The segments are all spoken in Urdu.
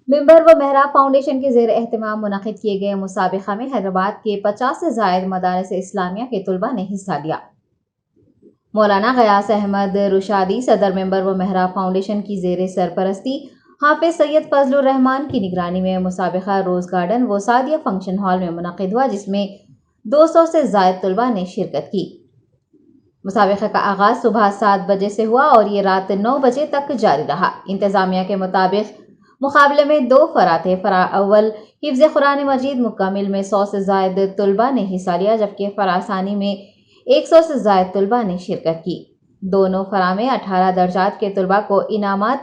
ممبر و محراب فاؤنڈیشن کے زیر اہتمام منعقد کیے گئے مسابقہ میں حیدرآباد کے 50 سے زائد مدارس اسلامیہ کے طلباء نے حصہ لیا۔ مولانا غیاث احمد رشادی صدر ممبر و محراب فاؤنڈیشن کی زیر سرپرستی حافظ سید فضل الرحمان کی نگرانی میں مسابقہ روز گارڈن و سعدیہ فنکشن ہال میں منعقد ہوا، جس میں 200 سے زائد طلباء نے شرکت کی۔ مسابقہ کا آغاز صبح 7 بجے سے ہوا اور یہ رات 9 بجے تک جاری رہا۔ انتظامیہ کے مطابق مقابلے میں 2 فرا تھے۔ فرا اول حفظ قرآن مجید مکمل میں 100 سے زائد طلباء نے حصہ لیا، جبکہ فرا ثانی میں 100 سے زائد طلباء نے شرکت کی۔ دونوں فرا میں 18 درجات کے طلباء کو انعامات،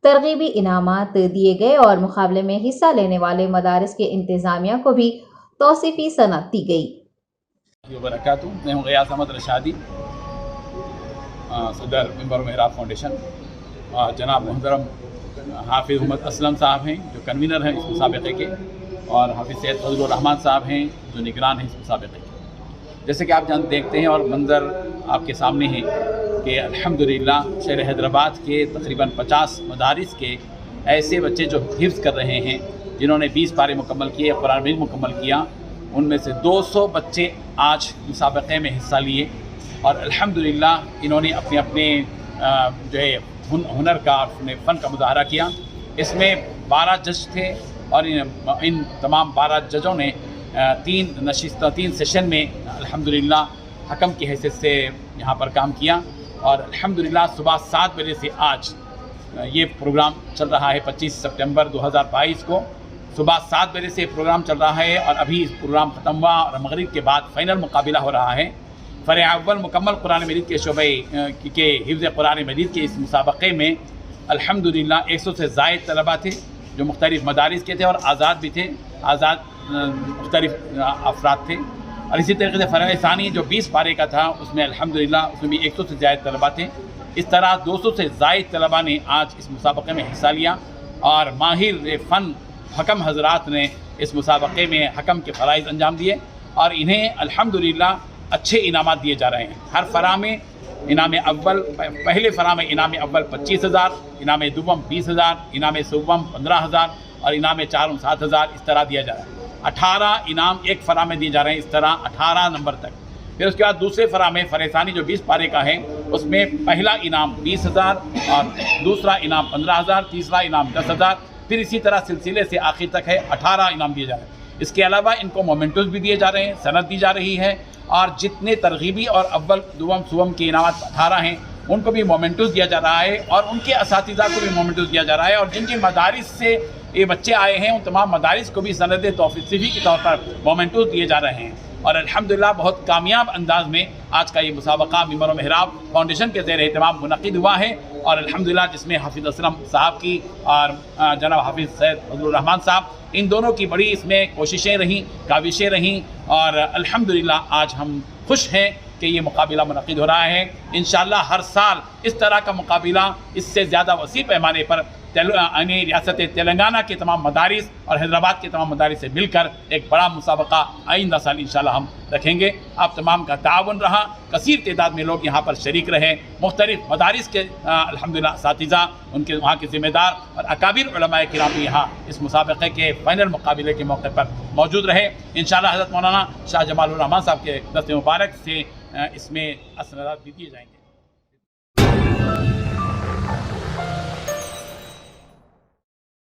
ترغیبی انعامات دیے گئے اور مقابلے میں حصہ لینے والے مدارس کے انتظامیہ کو بھی توصیفی سند دی گئی۔ وبرکاتہ، میں ہوں غیاث احمد رشادی، صدر ممبر محراب فاؤنڈیشن۔ جناب محترم حافظ محمد اسلم صاحب ہیں جو کنوینر ہیں اس مسابقے کے، اور حافظ سید فضل الرحمان صاحب ہیں جو نگران ہیں اس مسابقے کے۔ جیسے کہ آپ دیکھتے ہیں اور منظر آپ کے سامنے ہے کہ الحمدللہ شہر حیدرآباد کے تقریباً 50 مدارس کے ایسے بچے جو حفظ کر رہے ہیں، جنہوں نے 20 پارے مکمل کیے، قرآن مجید مکمل کیا، ان میں سے 200 بچے آج مسابقے میں حصہ لیے، اور الحمدللہ انہوں نے اپنے جو ہے ہنر کا، اپنے فن کا مظاہرہ کیا۔ اس میں 12 جج تھے اور ان تمام 12 ججوں نے 3 سیشن میں الحمدللہ حکم کی حیثیت سے یہاں پر کام کیا، اور الحمدللہ صبح 7 بجے سے آج یہ پروگرام چل رہا ہے۔ 25 سپٹمبر 2022 کو صبح 7 بجے سے پروگرام چل رہا ہے، اور ابھی پروگرام ختم ہوا اور مغرب کے بعد فائنل مقابلہ ہو رہا ہے۔ فرع اول مکمل قرآن مجید کے شعبے کے حفظ قرآن مجید کے اس مسابقے میں الحمدللہ 100 سے زائد طلباء تھے جو مختلف مدارس کے تھے، اور آزاد بھی تھے، آزاد مختلف افراد تھے۔ اور اسی طریقے سے فرع ثانی جو 20 پارے کا تھا، اس میں الحمدللہ اس میں بھی 100 سے زائد طلباء تھے۔ اس طرح 200 سے زائد طلباء نے آج اس مسابقے میں حصہ لیا، اور ماہر فن حکم حضرات نے اس مسابقے میں حکم کے فرائض انجام دیے، اور انہیں الحمدللہ اچھے انعامات دیے جا رہے ہیں۔ ہر فرا میں انعام اول، پہلے فرا میں انعام اول 25,000، انعام دوم 20,000، انعام سوم 15,000، اور انعام چارم 7,000، اس طرح دیا جا رہا ہے۔ 18 انعام ایک فرا میں دیے جا رہے ہیں، اس طرح 18 نمبر تک۔ پھر اس کے بعد دوسرے فرا میں فرع ثانی جو 20 پارے کا ہے، اس میں پہلا انعام 20,000 اور دوسرا انعام 15,000، تیسرا انعام 10,000، پھر اسی طرح سلسلے سے آخر تک ہے 18 انعام دیے جا رہے ہیں۔ اس کے علاوہ ان کو مومنٹوز بھی دیے جا رہے ہیں، سند دی جا رہی ہے، اور جتنے ترغیبی اور اول دوم سوم کے انعامات 18 ہیں ان کو بھی مومنٹوز دیا جا رہا ہے، اور ان کے اساتذہ کو بھی مومنٹوز دیا جا رہا ہے، اور جن جن مدارس سے یہ بچے آئے ہیں ان تمام مدارس کو بھی سند توصیفی کے طور پر مومنٹوز دیے جا رہے ہیں۔ اور الحمدللہ بہت کامیاب انداز میں آج کا یہ مسابقہ ممبر و محراب فاؤنڈیشن کے زیر اہتمام منعقد ہوا ہے، اور الحمدللہ جس میں حافظ اسلم صاحب کی اور جناب حافظ سید فضل الرحمان صاحب، ان دونوں کی بڑی اس میں کوششیں رہیں، کاوشیں رہیں، اور الحمدللہ آج ہم خوش ہیں کہ یہ مقابلہ منعقد ہو رہا ہے۔ انشاءاللہ ہر سال اس طرح کا مقابلہ اس سے زیادہ وسیع پیمانے پر ریاست تلنگانہ کے تمام مدارس اور حیدرآباد کے تمام مدارس سے مل کر ایک بڑا مسابقہ آئندہ سال انشاءاللہ ہم رکھیں گے۔ آپ تمام کا تعاون رہا، کثیر تعداد میں لوگ یہاں پر شریک رہے، مختلف مدارس کے الحمدللہ اساتذہ، ان کے وہاں کے ذمہ دار اور اکابر علماء کرام بھی یہاں اس مسابقے کے فائنل مقابلے کے موقع پر موجود رہے۔ انشاءاللہ حضرت مولانا شاہ جمال الرحمان صاحب کے دست مبارک سے اس میں اسناد بھی دیے جائیں گے۔